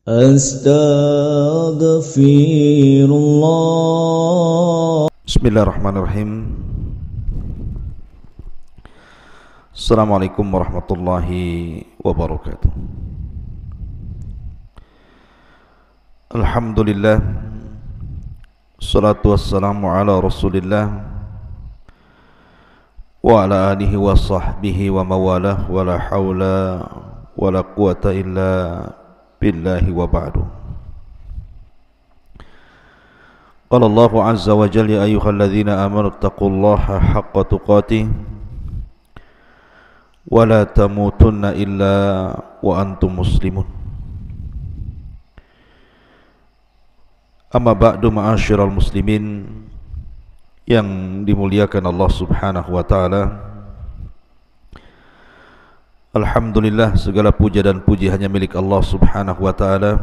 Astaghfirullah. Bismillahirrahmanirrahim. Assalamualaikum warahmatullahi wabarakatuh. Alhamdulillah, salatu wassalamu ala rasulillah wa ala alihi wa sahbihi wa mawalah, wa la hawla wa la quwata illa billahi wa ba'du. Qala Allahu azza wa jalla, ya ayyuhalladzina amanu taqullaha haqqa tuqatih wa la tamutunna illa wa antum muslimun. Amma ba'du, ma'asyiral muslimin yang dimuliakan Allah subhanahu wa ta'ala. Alhamdulillah, segala puja dan puji hanya milik Allah subhanahu wa ta'ala.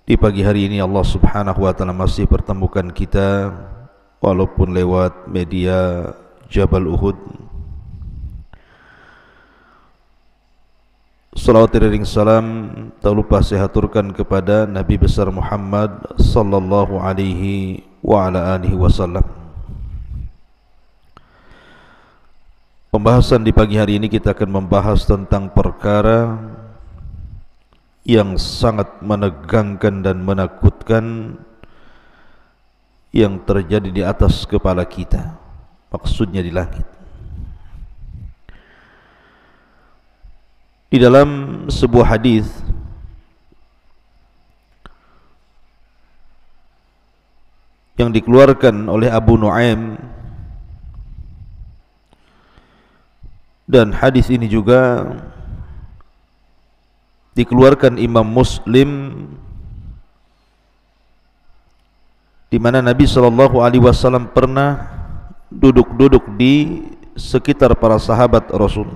Di pagi hari ini Allah subhanahu wa ta'ala masih pertemukan kita walaupun lewat media Jabal Uhud. Salawat dan salam tak lupa saya haturkan kepada Nabi besar Muhammad sallallahu alaihi wa ala alihi wasallam. Pembahasan di pagi hari ini kita akan membahas tentang perkara yang sangat menegangkan dan menakutkan yang terjadi di atas kepala kita, maksudnya di langit. Di dalam sebuah hadis yang dikeluarkan oleh Abu Nuaim, dan hadis ini juga dikeluarkan Imam Muslim, di mana Nabi SAW pernah duduk-duduk di sekitar para sahabat Rasul.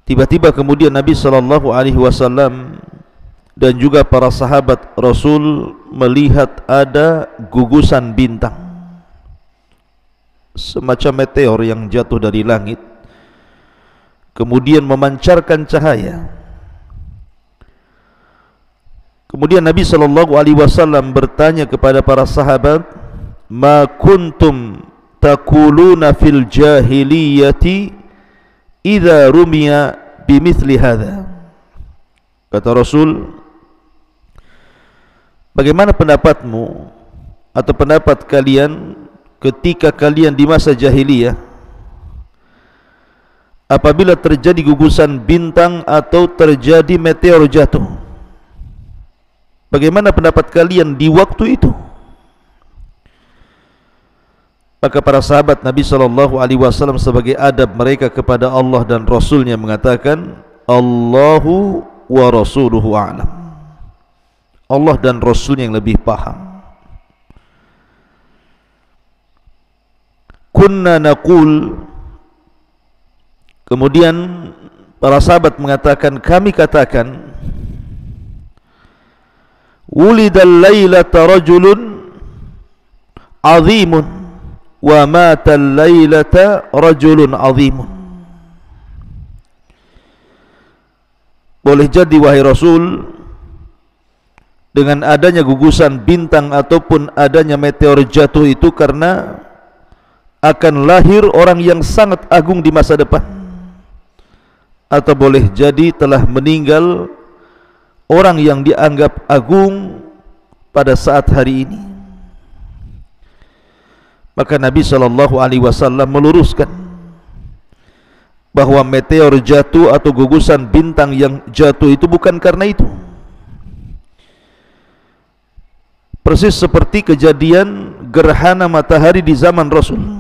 Tiba-tiba kemudian Nabi SAW dan juga para sahabat Rasul melihat ada gugusan bintang, semacam meteor yang jatuh dari langit, kemudian memancarkan cahaya. Kemudian Nabi SAW bertanya kepada para sahabat, "Ma kuntum taquluna fil jahiliyati idza rumiya bimithli hadza?" Kata Rasul, bagaimana pendapatmu atau pendapat kalian ketika kalian di masa jahiliyah apabila terjadi gugusan bintang atau terjadi meteor jatuh? Bagaimana pendapat kalian di waktu itu? Maka para sahabat Nabi SAW sebagai adab mereka kepada Allah dan Rasulnya mengatakan, Allahu wa rasuluhu a'lam. Allah dan Rasulnya yang lebih paham. Kunna naqul, kemudian para sahabat mengatakan, kami katakan, wulidal lailata rajulun azimun wa matal lailata rajulun azimun. Boleh jadi wahai Rasul, dengan adanya gugusan bintang ataupun adanya meteor jatuh itu karena akan lahir orang yang sangat agung di masa depan, atau boleh jadi telah meninggal orang yang dianggap agung pada saat hari ini. Maka Nabi SAW meluruskan bahwa meteor jatuh atau gugusan bintang yang jatuh itu bukan karena itu. Persis seperti kejadian gerhana matahari di zaman Rasul.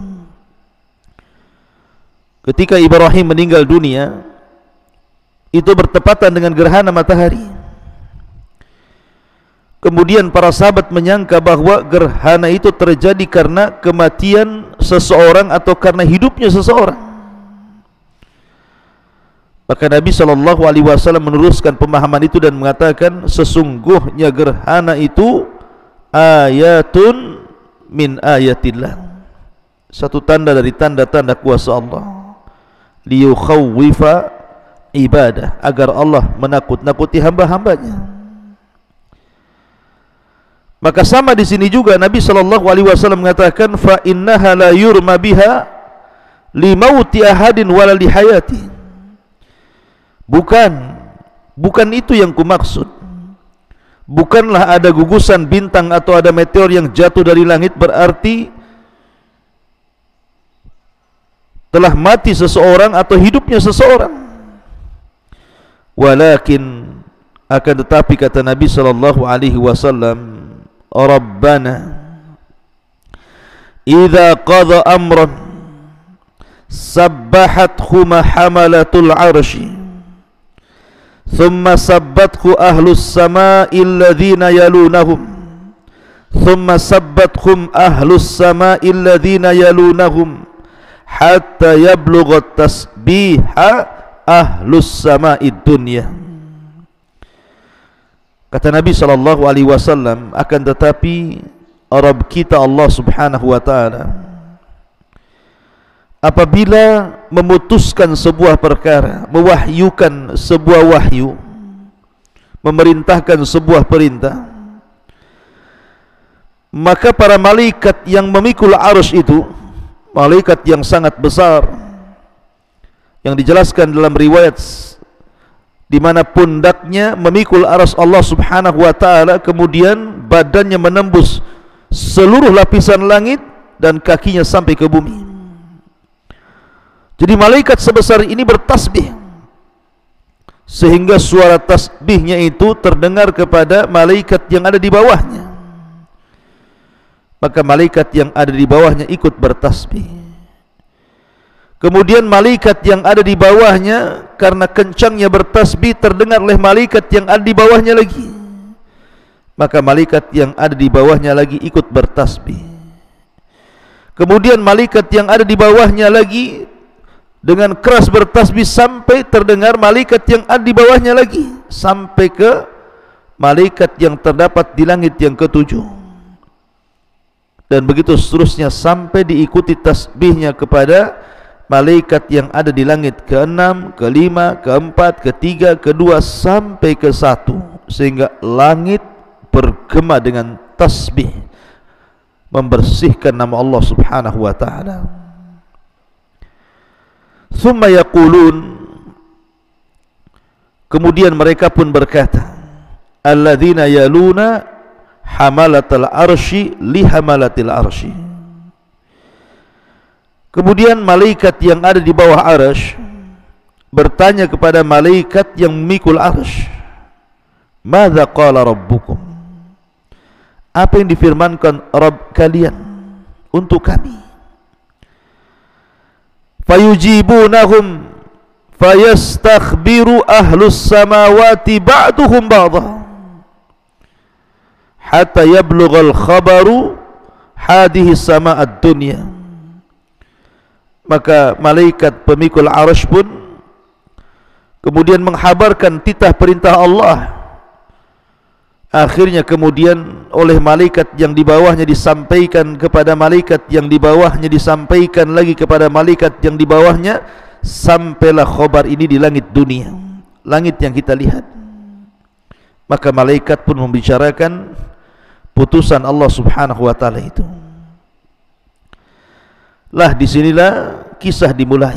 Ketika Ibrahim meninggal dunia, itu bertepatan dengan gerhana matahari. Kemudian para sahabat menyangka bahwa gerhana itu terjadi karena kematian seseorang atau karena hidupnya seseorang. Maka Nabi SAW meneruskan pemahaman itu dan mengatakan, sesungguhnya gerhana itu ayatun min ayatillah, satu tanda dari tanda-tanda kuasa Allah. liyukhawwifa ibadah, agar Allah menakut-nakuti hamba-hambanya. Maka sama di sini juga Nabi SAW mengatakan, fa innaha la yurma biha li mauti ahadin wala li hayati. Bukan itu yang kumaksud. Bukanlah ada gugusan bintang atau ada meteor yang jatuh dari langit berarti telah mati seseorang atau hidupnya seseorang. Walakin, akan tetapi kata Nabi SAW, Rabbana idza qadha amran sabbahathu hamalatul arshi thumma sabbathu ahlus samai alladhina yalunahum thumma sabbathum ahlus samai alladhina yalunahum hatta yablugha tasbiha ahlus samai dunya. Kata Nabi SAW, akan tetapi Rabb kita Allah Subhanahu wa ta'ala apabila memutuskan sebuah perkara, mewahyukan sebuah wahyu, memerintahkan sebuah perintah, maka para malaikat yang memikul arsy itu, malaikat yang sangat besar, yang dijelaskan dalam riwayat di mana pundaknya memikul arsy Allah Subhanahu wa ta'ala, kemudian badannya menembus seluruh lapisan langit dan kakinya sampai ke bumi. Jadi malaikat sebesar ini bertasbih sehingga suara tasbihnya itu terdengar kepada malaikat yang ada di bawahnya. Maka malaikat yang ada di bawahnya ikut bertasbih. Kemudian malaikat yang ada di bawahnya, karena kencangnya bertasbih, terdengar oleh malaikat yang ada di bawahnya lagi. Maka malaikat yang ada di bawahnya lagi ikut bertasbih. Kemudian malaikat yang ada di bawahnya lagi dengan keras bertasbih sampai terdengar malaikat yang ada di bawahnya lagi, sampai ke malaikat yang terdapat di langit yang ketujuh. Dan begitu seterusnya sampai diikuti tasbihnya kepada malaikat yang ada di langit ke-6, ke-5, ke-4, ke-3, ke-2 sampai ke-1, sehingga langit bergema dengan tasbih membersihkan nama Allah Subhanahu wa ta'ala. Thumma yaqulun, kemudian mereka pun berkata, alladzina yaluna hamalatal arsy li hamalatil arsy. Kemudian malaikat yang ada di bawah arsy bertanya kepada malaikat yang memikul arsy, madza qala rabbukum? Apa yang difirmankan Rabb kalian untuk kami? Fayujibunahum fayastakhbiru ahlus samawati ba'duhum ba'dha hatta yablughal khabaru hadhihi sama'ad dunya. Maka malaikat pemikul arsy pun kemudian menghabarkan titah perintah Allah. Akhirnya kemudian oleh malaikat yang di bawahnya disampaikan kepada malaikat yang di bawahnya, disampaikan lagi kepada malaikat yang di bawahnya, sampailah khabar ini di langit dunia, langit yang kita lihat. Maka malaikat pun membicarakan putusan Allah Subhanahu wa ta'ala itu. Lah disinilah kisah dimulai.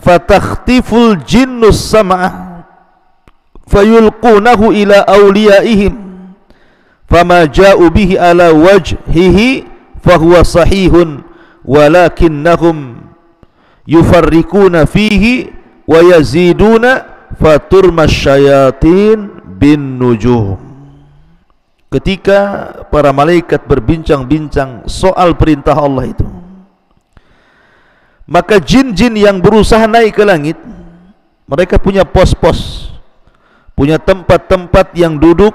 Fatakhtiful jinnus sam'ah fayulqunahu ila awliyaihim fama ja'u bihi ala wajhihi fahuwa sahihun walakinnahum yufarrikuna fihi wa yaziduna faturma syayatin bin nujum. Ketika para malaikat berbincang-bincang soal perintah Allah itu, maka jin-jin yang berusaha naik ke langit, mereka punya pos-pos, punya tempat-tempat yang duduk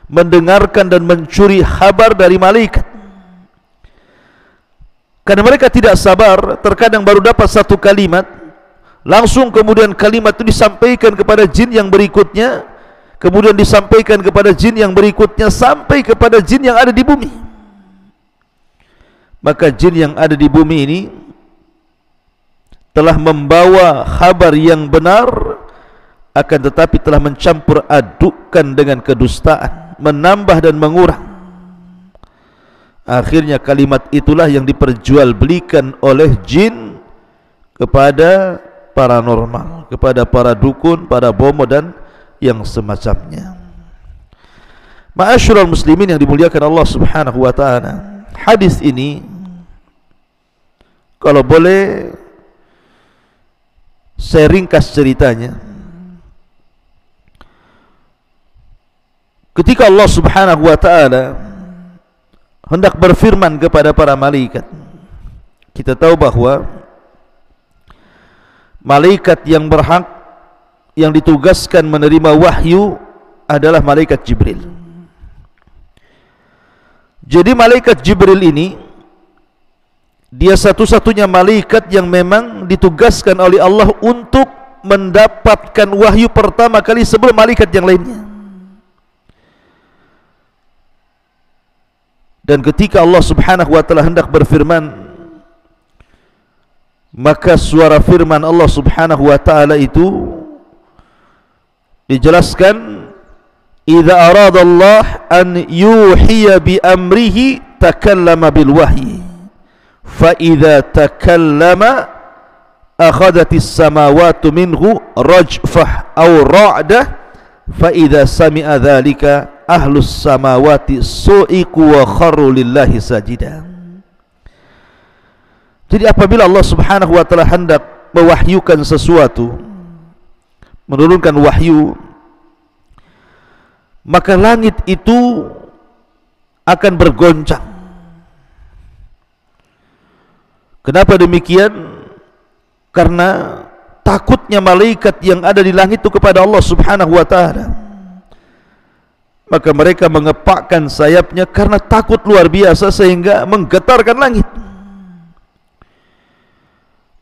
mendengarkan dan mencuri kabar dari malaikat. Karena mereka tidak sabar, terkadang baru dapat satu kalimat, langsung kemudian kalimat itu disampaikan kepada jin yang berikutnya, kemudian disampaikan kepada jin yang berikutnya, sampai kepada jin yang ada di bumi. Maka jin yang ada di bumi ini telah membawa khabar yang benar, akan tetapi telah mencampur adukkan dengan kedustaan, menambah dan mengurang. Akhirnya kalimat itulah yang diperjualbelikan oleh jin kepada paranormal, kepada para dukun, para bomo dan yang semacamnya. Ma'asyiral muslimin yang dimuliakan Allah Subhanahu wa taala, hadis ini kalau boleh saya ringkas ceritanya. Ketika Allah Subhanahu wa taala hendak berfirman kepada para malaikat, kita tahu bahwa malaikat yang berhak, yang ditugaskan menerima wahyu adalah malaikat Jibril. Jadi malaikat Jibril ini dia satu-satunya malaikat yang memang ditugaskan oleh Allah untuk mendapatkan wahyu pertama kali sebelum malaikat yang lainnya. Dan ketika Allah Subhanahu wa taala hendak berfirman, maka suara firman Allah Subhanahu wa taala itu dijelaskan, idza arada Allah an yuhiya bi amrihi takallama bil wahyi, fa idza takallama akhadatis samawati minhu rajfah aw ra'dah, fa idza sami'a dzalika ahlus samawati su'iku wa kharru lillahi sajida. Jadi apabila Allah Subhanahu wa taala hendak mewahyukan sesuatu, menurunkan wahyu, maka langit itu akan bergoncang. Kenapa demikian? Karena takutnya malaikat yang ada di langit itu kepada Allah Subhanahu wa taala. Maka mereka mengepakkan sayapnya karena takut luar biasa sehingga menggetarkan langit.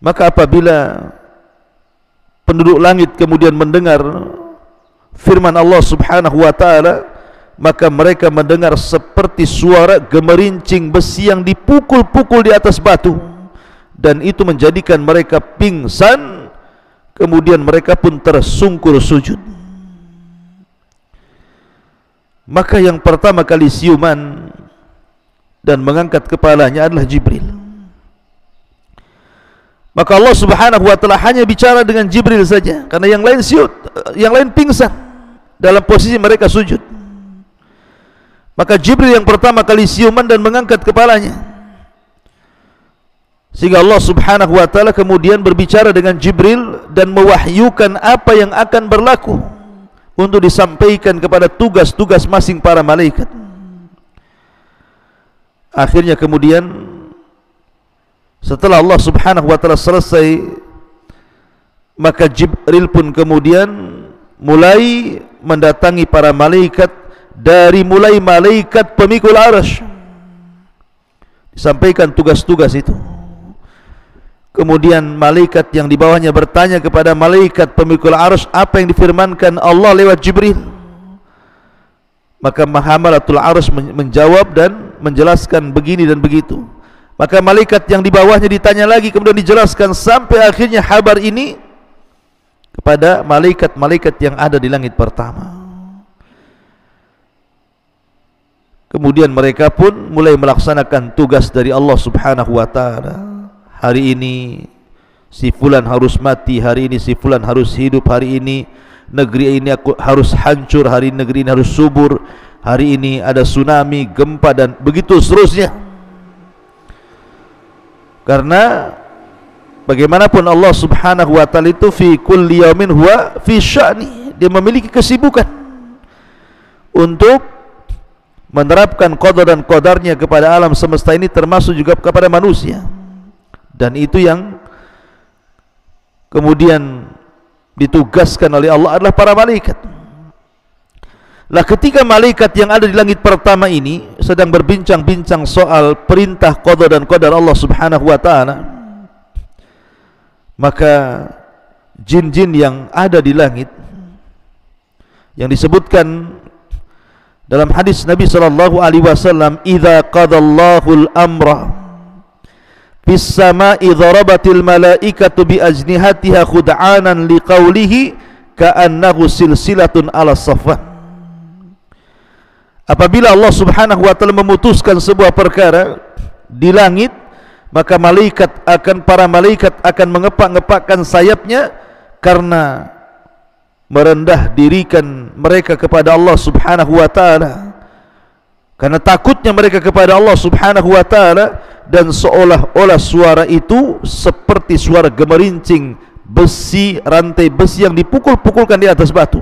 Maka apabila penduduk langit kemudian mendengar firman Allah Subhanahu wa taala, maka mereka mendengar seperti suara gemerincing besi yang dipukul-pukul di atas batu, dan itu menjadikan mereka pingsan. Kemudian mereka pun tersungkur sujud. Maka yang pertama kali siuman dan mengangkat kepalanya adalah Jibril. Maka Allah Subhanahu wa taala hanya bicara dengan Jibril saja, karena yang lain siut, yang lain pingsan dalam posisi mereka sujud. Maka Jibril yang pertama kali siuman dan mengangkat kepalanya, sehingga Allah Subhanahu wa taala kemudian berbicara dengan Jibril dan mewahyukan apa yang akan berlaku untuk disampaikan kepada tugas-tugas masing para malaikat. Akhirnya kemudian setelah Allah Subhanahu wa taala selesai, maka Jibril pun kemudian mulai mendatangi para malaikat, dari mulai malaikat pemikul arsy, disampaikan tugas-tugas itu. Kemudian malaikat yang di bawahnya bertanya kepada malaikat pemikul arsy apa yang difirmankan Allah lewat Jibril. Maka Mahamalatul Arsy menjawab dan menjelaskan begini dan begitu. Maka malaikat yang di bawahnya ditanya lagi, kemudian dijelaskan sampai akhirnya kabar ini kepada malaikat-malaikat yang ada di langit pertama. Kemudian mereka pun mulai melaksanakan tugas dari Allah Subhanahu wa taala. Hari ini si fulan harus mati, hari ini si fulan harus hidup, hari ini negeri ini harus hancur, hari ini negeri ini harus subur, hari ini ada tsunami, gempa dan begitu seterusnya. Karena bagaimanapun Allah Subhanahu wa taala itu fi kulli yaumin huwa fi sya'ni, dia memiliki kesibukan untuk menerapkan qada dan qadarnya kepada alam semesta ini, termasuk juga kepada manusia. Dan itu yang kemudian ditugaskan oleh Allah adalah para malaikat. Lah ketika malaikat yang ada di langit pertama ini sedang berbincang-bincang soal perintah qada dan qadar Allah Subhanahu wa taala, maka jin-jin yang ada di langit yang disebutkan dalam hadis Nabi sallallahu alaihi wasallam, idza qadallahu al-amra fis sama'i dharabatil malaikatu bi ajnihatiha khud'anan liqaulihi ka'annahu silsilatun ala safwan. Apabila Allah Subhanahu wa taala memutuskan sebuah perkara di langit, maka para malaikat akan mengepak-ngepakkan sayapnya karena merendah dirikan mereka kepada Allah Subhanahu wa taala, karena takutnya mereka kepada Allah Subhanahu wa taala, dan seolah-olah suara itu seperti suara gemerincing besi, rantai besi yang dipukul-pukulkan di atas batu.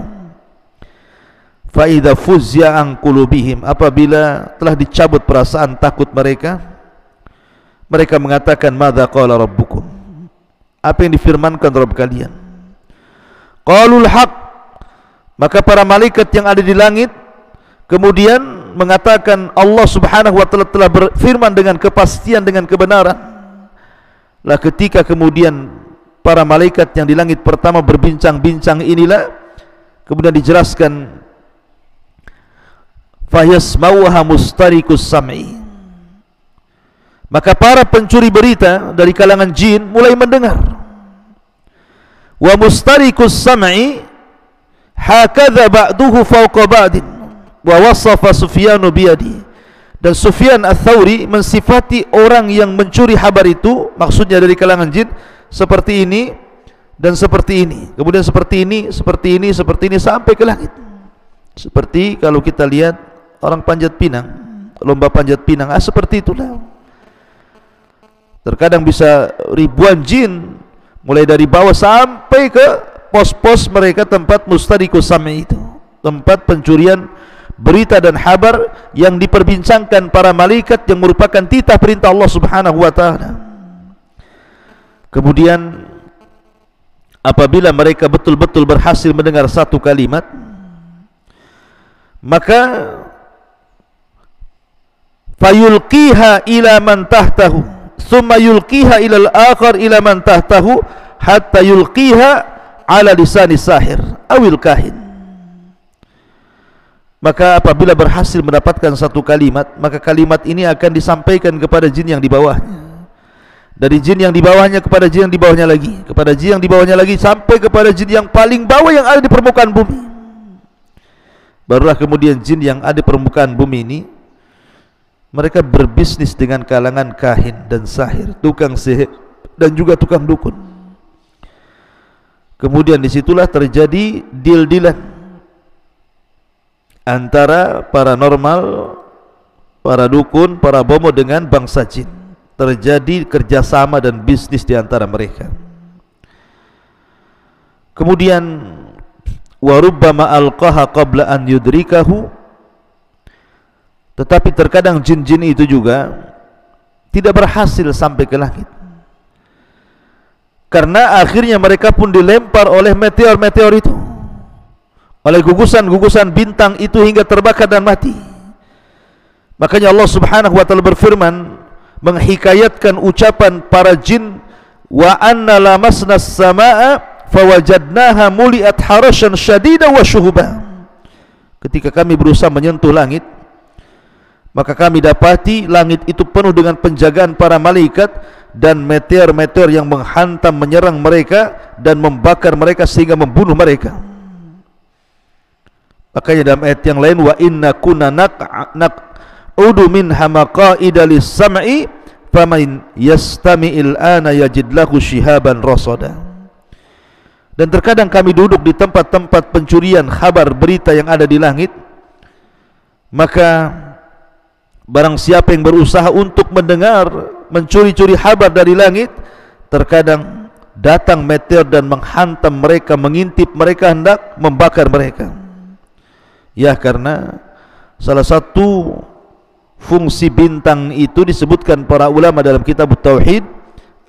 Fa idza fuzza an qulubihim, apabila telah dicabut perasaan takut mereka, mereka mengatakan madza qala rabbukum, apa yang difirmankan Rabb kalian? Qalul haq, maka para malaikat yang ada di langit kemudian mengatakan Allah Subhanahu wa taala telah berfirman dengan kepastian, dengan kebenaran. Lah ketika kemudian para malaikat yang di langit pertama berbincang-bincang inilah, kemudian dijelaskan fayasmauha mustarikus sam'i, maka para pencuri berita dari kalangan jin mulai mendengar. Wa mustarikus sam'i hakadha ba'duhu fawqa ba'din wa wasafa Sufyanu biyadi, dan Sufyan Ats-Tsauri mensifati orang yang mencuri kabar itu, maksudnya dari kalangan jin, seperti ini dan seperti ini, kemudian seperti ini, seperti ini, seperti ini, sampai ke langit. Seperti kalau kita lihat orang panjat pinang, lomba panjat pinang, seperti itulah. Terkadang bisa ribuan jin mulai dari bawah sampai ke pos-pos mereka, tempat mustarikus sam'i itu, tempat pencurian berita dan kabar yang diperbincangkan para malaikat yang merupakan titah perintah Allah Subhanahu wa taala. Kemudian apabila mereka betul-betul berhasil mendengar satu kalimat, maka fayulqiha ila man tahtahu thumma yulqiha ila al-akhar ila man tahtahu hatta yulqiha ala lisani sahir awil kahin. Maka apabila berhasil mendapatkan satu kalimat, maka kalimat ini akan disampaikan kepada jin yang di bawahnya, dari jin yang di bawahnya kepada jin yang di bawahnya lagi, kepada jin yang di bawahnya lagi, sampai kepada jin yang paling bawah yang ada di permukaan bumi. Barulah kemudian jin yang ada di permukaan bumi ini, mereka berbisnis dengan kalangan kahin dan sahir, tukang sihir dan juga tukang dukun. Kemudian disitulah terjadi deal-dealan antara paranormal, para dukun, para bomo dengan bangsa jin. Terjadi kerjasama dan bisnis di antara mereka. Kemudian warubbama alqaha qabla an yudrikahu, tetapi terkadang jin-jin itu juga tidak berhasil sampai ke langit, karena akhirnya mereka pun dilempar oleh meteor-meteor itu, oleh gugusan-gugusan bintang itu, hingga terbakar dan mati. Makanya Allah Subhanahu wa taala berfirman menghikayatkan ucapan para jin, wa anna lamasna as-samaa'a fawajadnaha muliat harashan syadida wa syuhuba. Ketika kami berusaha menyentuh langit, maka kami dapati langit itu penuh dengan penjagaan para malaikat dan meteor-meteor yang menghantam, menyerang mereka dan membakar mereka sehingga membunuh mereka. Makanya dalam ayat yang lain, wa inna kunna naq'udu minha maqa'ida lis-sam'i faman yastami'il ana yajid lahu shihaban rasada. Dan terkadang kami duduk di tempat-tempat pencurian kabar berita yang ada di langit, maka barang siapa yang berusaha untuk mendengar, mencuri-curi kabar dari langit, terkadang datang meteor dan menghantam mereka, mengintip mereka, hendak membakar mereka. Ya, karena salah satu fungsi bintang itu disebutkan para ulama dalam kitab Tauhid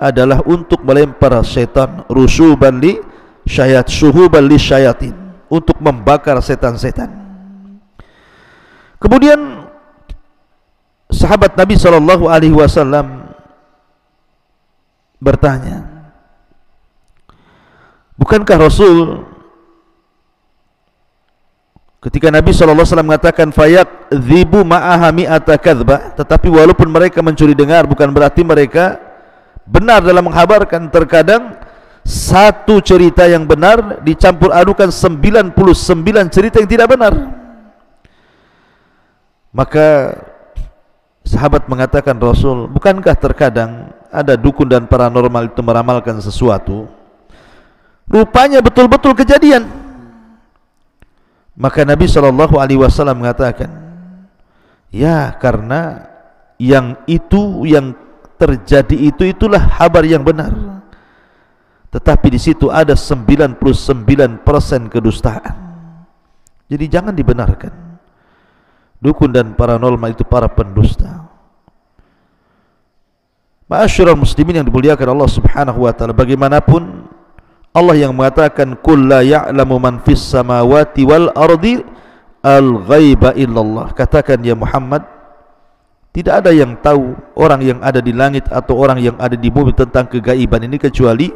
adalah untuk melempar syaitan, rusuban li syayat, syuhuban li syayatin, untuk membakar setan-setan. Kemudian sahabat Nabi SAW bertanya, bukankah Rasul ketika Nabi SAW mengatakan fayakdzibu ma'aha mi'ata kadzbah, tetapi walaupun mereka mencuri dengar bukan berarti mereka benar dalam menghabarkan. Terkadang satu cerita yang benar dicampur adukan 99 cerita yang tidak benar. Maka sahabat mengatakan, Rasul, bukankah terkadang ada dukun dan paranormal itu meramalkan sesuatu, rupanya betul-betul kejadian? Maka Nabi SAW mengatakan, ya, karena yang terjadi itulah kabar yang benar. Tetapi di situ ada 99% kedustaan. Jadi jangan dibenarkan. Dukun dan paranormal itu para pendusta. Ma'asyiral muslimin yang dimuliakan Allah Subhanahu wa taala, bagaimanapun Allah yang mengatakan qul la ya'lamu man fis samawati wal ardi al-ghaiba illallah. Katakan ya Muhammad, tidak ada yang tahu, orang yang ada di langit atau orang yang ada di bumi, tentang kegaiban ini kecuali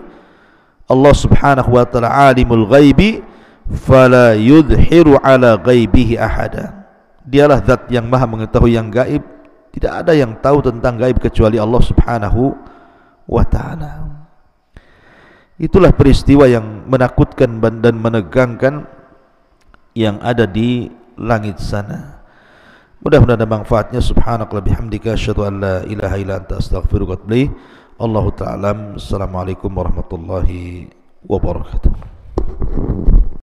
Allah Subhanahu wa taala. Alimul ghaibi fala yudhiru ala ghaibihi ahada. Dialah zat yang maha mengetahui yang gaib, tidak ada yang tahu tentang gaib kecuali Allah Subhanahu wa taala. Itulah peristiwa yang menakutkan dan menegangkan yang ada di langit sana. Mudah-mudahan ada manfaatnya. Subhanakallah bihamdika asyhadu an la ilaha illa anta astaghfiruka wa atubu ilaik. Allahu ta'ala. Assalamualaikum warahmatullahi wabarakatuh.